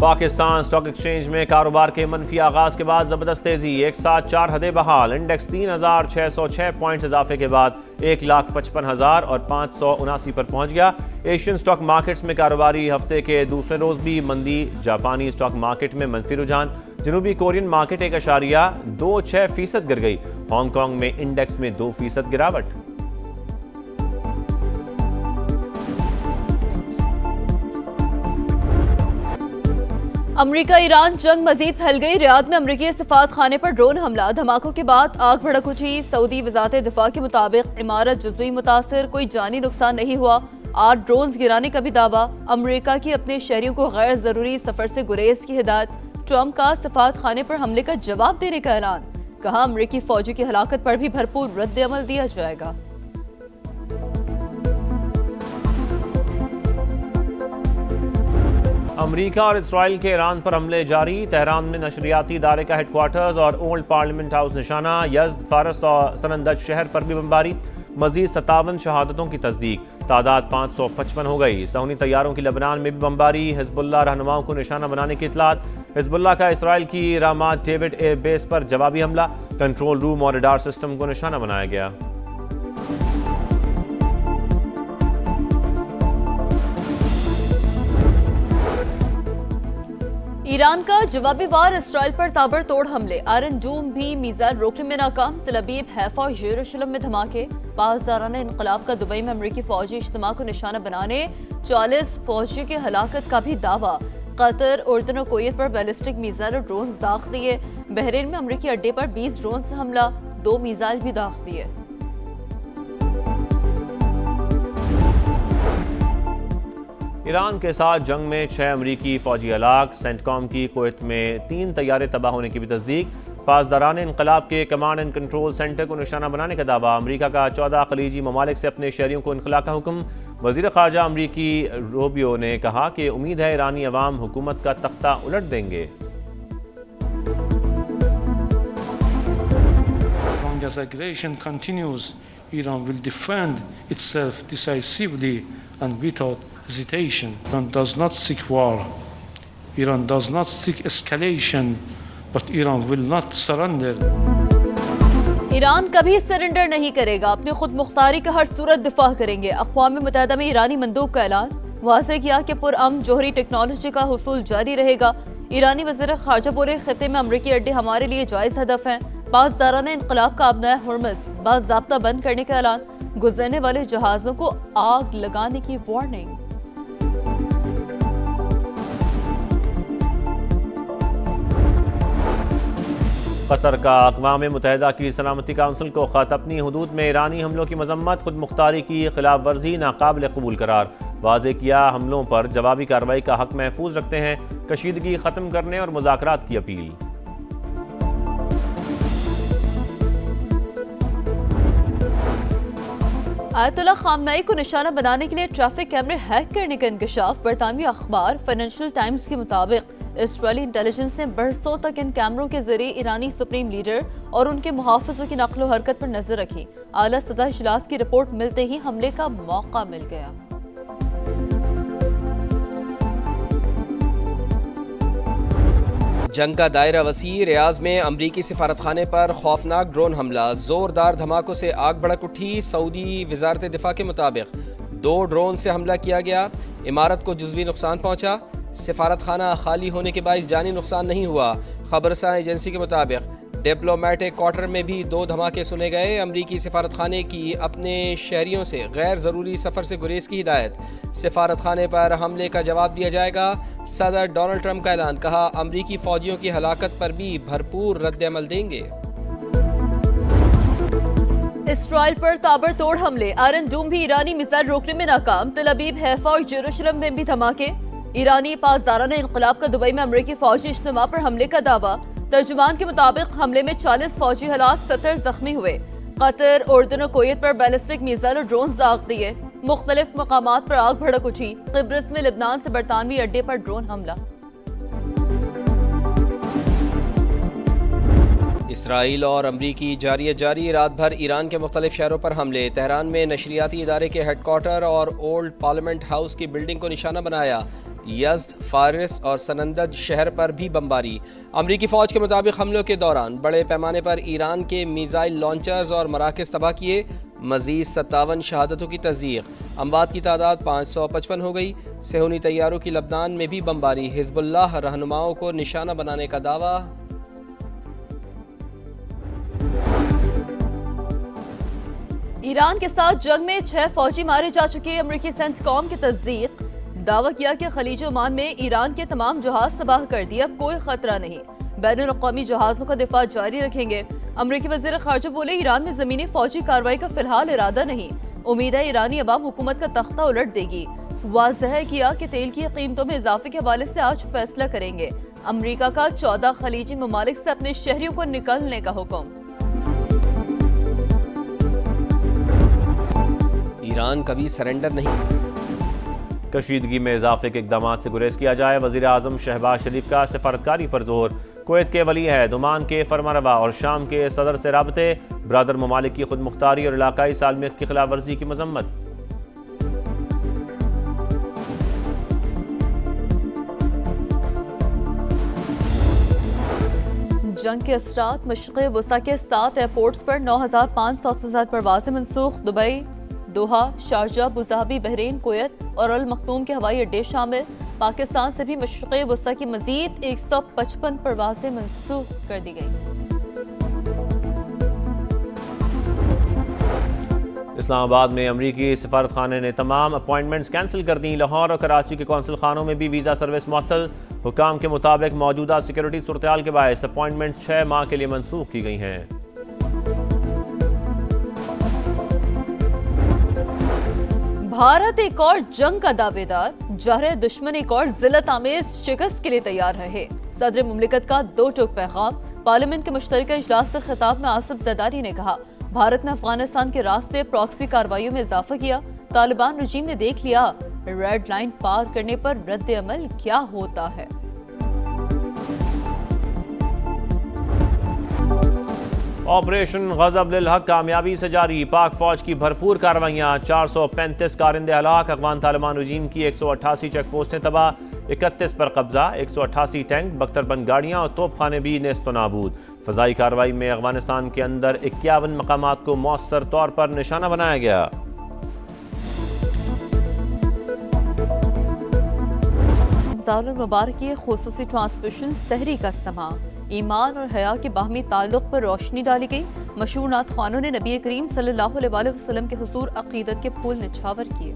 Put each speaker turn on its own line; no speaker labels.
Pakistan stock exchange میں کاروبار کے منفی آغاز کے بعد زبردست تیزی، ایک ساتھ 4 حدیں بحال، انڈیکس 3606 پوائنٹس اضافے کے بعد 1,55,579 پر پہنچ گیا۔ ایشین اسٹاک مارکیٹس میں کاروباری ہفتے کے دوسرے روز بھی مندی، جاپانی اسٹاک مارکیٹ میں منفی رجحان، جنوبی کورین مارکیٹ 1.26% گر گئی، ہانگ کانگ میں انڈیکس میں 2% گراوٹ۔
امریکہ ایران جنگ مزید پھیل گئی، ریاض میں امریکی سفارت خانے پر ڈرون حملہ، دھماکوں کے بعد آگ بھڑک اٹھی۔ سعودی وزارت دفاع کے مطابق عمارت جزوی متاثر، کوئی جانی نقصان نہیں ہوا۔ 8 ڈرونز گرانے کا بھی دعویٰ، امریکہ کی اپنے شہریوں کو غیر ضروری سفر سے گریز کی ہدایت۔ ٹرمپ کا سفارت خانے پر حملے کا جواب دینے کا اعلان، کہا امریکی فوجی کی ہلاکت پر بھی بھرپور رد عمل دیا جائے گا۔
امریکہ اور اسرائیل کے ایران پر حملے جاری، تہران میں نشریاتی ادارے کا ہیڈ کوارٹرز اور اولڈ پارلیمنٹ ہاؤس نشانہ، یزد، فارس اور سنندج شہر پر بھی بمباری، مزید 57 شہادتوں کی تصدیق، تعداد 555 ہو گئی۔ صہیونی طیاروں کی لبنان میں بھی بمباری، حزب اللہ رہنماؤں کو نشانہ بنانے کی اطلاعات، حزب اللہ کا اسرائیل کی رامات ڈیوڈ ایئر بیس پر جوابی حملہ، کنٹرول روم اور ریڈار سسٹم کو نشانہ بنایا گیا۔
ایران کا جوابی وار اسرائیل پر تابڑ توڑ حملے، آئرن ڈوم بھی میزائل روکنے میں ناکام، تل ابیب، حیفا اور یروشلم میں دھماکے، پاسدارانہ انقلاب کا دبئی میں امریکی فوجی اجتماع کو نشانہ بنانے 40 فوجیوں کی ہلاکت کا بھی دعویٰ، قطر، اردن اور کویت پر بیلسٹک میزائل اور ڈرونز داغ دیے، بحرین میں امریکی اڈے پر 20 ڈرونز سے حملہ، 2 میزائل بھی داغ دیے۔
ایران کے ساتھ جنگ میں 6 امریکی فوجی ہلاک، سینٹ کام کی کویت میں 3 طیارے تباہ ہونے کی بھی تصدیق، پاسداران انقلاب کے کمانڈ اینڈ کنٹرول سینٹر کو نشانہ بنانے کا دعویٰ، امریکہ کا 14 خلیجی ممالک سے اپنے شہریوں کو انخلاء کا حکم، وزیر خارجہ امریکی روبیو نے کہا کہ امید ہے ایرانی عوام حکومت کا تختہ الٹ دیں گے۔
As long as aggression continues, Iran will defend itself decisively and without hesitation. Iran does not seek war. Iran does not seek escalation, but Iran will not surrender.
Iran کبھی سرنڈر نہیں کرے گا، اپنی خود مختاری کا ہر صورت دفاع کریں گے، اقوام متحدہ میں ایرانی مندوب کا اعلان، واضح کیا کہ پرامن جوہری ٹیکنالوجی کا حصول جاری رہے گا۔ ایرانی وزیر خارجہ بولے، خطے میں امریکی اڈے ہمارے لیے جائز ہدف ہیں، پاسدارانہ انقلاب کا آبنائے ہرمز باضابطہ بند کرنے کا اعلان، گزرنے والے جہازوں کو آگ لگانے کی وارننگ۔
قطر کا اقوام متحدہ کی سلامتی کونسل کو خط، اپنی حدود میں ایرانی حملوں کی مذمت، خود مختاری کی خلاف ورزی ناقابل قبول قرار، واضح کیا حملوں پر جوابی کارروائی کا حق محفوظ رکھتے ہیں، کشیدگی ختم کرنے اور مذاکرات کی اپیل۔
آیت اللہ خامنئی کو نشانہ بنانے کے لیے ٹریفک کیمرے ہیک کرنے کا انکشاف، برطانوی اخبار فائنینشل ٹائمز کے مطابق اسرائیلی انٹیلیجنس نے برسوں تک ان کیمروں کے ذریعے ایرانی سپریم لیڈر اور ان کے محافظوں کی نقل و حرکت پر نظر رکھی، اعلیٰ سطح اجلاس کی رپورٹ ملتے ہی حملے کا موقع مل گیا۔
جنگ کا دائرہ وسیع، ریاض میں امریکی سفارت خانے پر خوفناک ڈرون حملہ، زوردار دھماکوں سے آگ بھڑک اٹھی، سعودی وزارت دفاع کے مطابق 2 ڈرون سے حملہ کیا گیا، عمارت کو جزوی نقصان پہنچا، سفارت خانہ خالی ہونے کے باعث جانی نقصان نہیں ہوا، خبررساں ایجنسی کے مطابق ڈپلومیٹک کوارٹر میں بھی 2 دھماکے سنے گئے، امریکی سفارت خانے کی اپنے شہریوں سے غیر ضروری سفر سے گریز کی ہدایت، سفارت خانے پر حملے کا جواب دیا جائے گا، صدر ڈونلڈ ٹرمپ کا اعلان، کہا امریکی فوجیوں کی ہلاکت پر بھی بھرپور رد عمل دیں گے۔
اسرائیل پر تابڑ توڑ حملے، آئرن ڈوم بھی ایرانی میزائل روکنے میں ناکام، تل ابیب، حیفا اور یروشلم میں بھی دھماکے، ایرانی پاسدارانہ انقلاب کا دبئی میں امریکی فوجی اجتماع پر حملے کا دعویٰ، ترجمان کے مطابق حملے میں 40 فوجی ہلاک، 70 زخمی ہوئے، قطر، اردن اور کویت پر بیلسٹک میزائل اور ڈرونز داغ دیے، مختلف مقامات پر آگ بھڑک اٹھی، قبرص میں لبنان سے برطانوی اڈے پر ڈرون حملہ۔
اسرائیل اور امریکی جاری رات بھر ایران کے مختلف شہروں پر حملے، تہران میں نشریاتی ادارے کے ہیڈ کوارٹر اور اولڈ پارلیمنٹ ہاؤس کی بلڈنگ کو نشانہ بنایا، یزد، فارس اور سنندج شہر پر بھی بمباری۔ امریکی فوج کے مطابق حملوں کے دوران بڑے پیمانے پر ایران کے میزائل لانچرز اور مراکز تباہ کیے، مزید 57 شہادتوں کی تصدیق، اموات کی تعداد 555 ہو گئی۔ صہیونی طیاروں کی لبنان میں بھی بمباری، حزب اللہ رہنماؤں کو نشانہ بنانے کا دعویٰ۔
ایران کے ساتھ جنگ میں 6 فوجی مارے جا چکے، امریکی سینٹ کام کی تصدیق، دعویٰ کیا کہ خلیج عمان میں ایران کے تمام جہاز تباہ کر دیے، اب کوئی خطرہ نہیں، بین الاقوامی جہازوں کا دفاع جاری رکھیں گے۔ امریکی وزیر خارجہ بولے ایران میں زمینی فوجی کارروائی کا فی الحال ارادہ نہیں، امید ہے ایرانی عوام حکومت کا تختہ الٹ دے گی۔ واضح کیا کہ تیل کی قیمتوں میں اضافے کے حوالے سے آج فیصلہ کریں گے۔ امریکہ کا 14 خلیجی ممالک سے اپنے شہریوں کو نکلنے کا حکم۔
ایران کبھی سرنڈر نہیں۔
کشیدگی میں اضافے کے اقدامات سے گریز کیا جائے، وزیر اعظم شہباز شریف کا سفارتکاری پر زور۔ کویت کے ولی عہد، عمان کے فرمانروا اور شام کے صدر سے رابطے، برادر ممالک کی خود مختاری اور علاقائی سالمیت کی خلاف ورزی کی مذمت۔
جنگ کے اثرات، مشرق وسطی کے 7 ایئرپورٹس پر 9500 سے زائد پروازیں منسوخ، Dubai, Doha, Sharjah, Abu Dhabi, Bahrain, Kuwait اور المختوم کے ہوائی اڈے شامل۔ پاکستان سے بھی مشرق وسطی کی مزید 155 پروازیں منسوخ کر دی گئیں۔
اسلام آباد میں امریکی سفارت خانے نے تمام اپوائنٹمنٹس کینسل کر دیں، لاہور اور کراچی کے قونصل خانوں میں بھی ویزا سروس معطل۔ حکام کے مطابق موجودہ سیکیورٹی صورتحال کے باعث اپوائنٹمنٹس 6 ماہ کے لیے منسوخ کی گئی ہیں۔
بھارت ایک اور جنگ کا دعوے دار، جہر دشمن ایک اور ذلت آمیز شکست کے لیے تیار رہے۔ صدر مملکت کا 2 ٹوک پیغام، پارلیمنٹ کے مشترکہ اجلاس سے خطاب میں آصف زرداری نے کہا بھارت نے افغانستان کے راستے پراکسی کارروائیوں میں اضافہ کیا، طالبان رجیم نے دیکھ لیا ریڈ لائن پار کرنے پر رد عمل کیا ہوتا ہے۔
آپریشن غضب للحق کامیابی سے جاری، پاک فوج کی بھرپور کارروائیاں، 435 کارندے ہلاک، افغان طالبان رجیم کی 188 چیک پوسٹیں تباہ، 31 پر قبضہ، 188 ٹینک، بختر بند گاڑیاں اور توپ خانے بھی نیست و نابود۔ فضائی کارروائی میں افغانستان کے اندر 51 مقامات کو مؤثر طور پر نشانہ بنایا گیا۔
رمضان المبارک کی خصوصی ٹرانسمیشن سحری کا سماع، ایمان اور حیا کے باہمی تعلق پر روشنی ڈالی گئی، مشہور نعت خوانوں نے نبی کریم صلی اللہ علیہ وسلم کے حضور عقیدت کے پھول نچھاور کیے۔